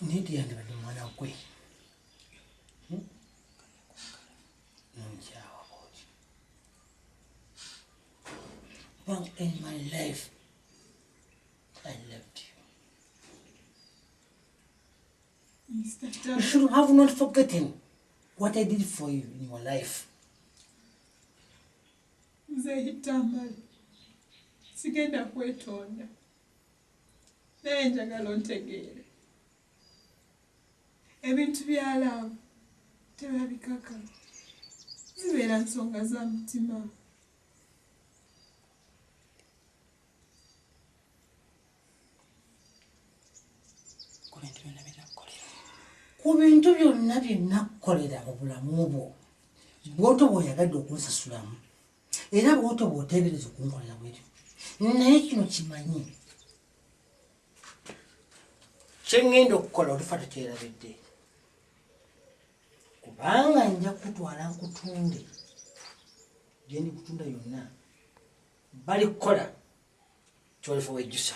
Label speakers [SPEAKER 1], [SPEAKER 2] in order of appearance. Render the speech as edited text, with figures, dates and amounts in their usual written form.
[SPEAKER 1] Nidi yandibadde mwana gwe. Nonjawa bwoti. But in my life, I loved you. You should have not forgotten what I did for you in your life.
[SPEAKER 2] Sigenda kwetonda. Naye njagala ontegeere. Ebintu by'alaba tebabikaka. Zibeera nsonga za mutima.
[SPEAKER 1] Ku bintu byonna bye nakukolera mu bulamu bwo, bw'oto bw'oyagadde okunsasulamu era bw'oto bw'oteebereza okunkolera bwetyo. Naye kino kimanyi kye ŋŋenda okukola olufa tekyerabidde, kubanga nja kutwala nkutunde gye ndi kutunda yonna bali kukola kyolifa wejjusa.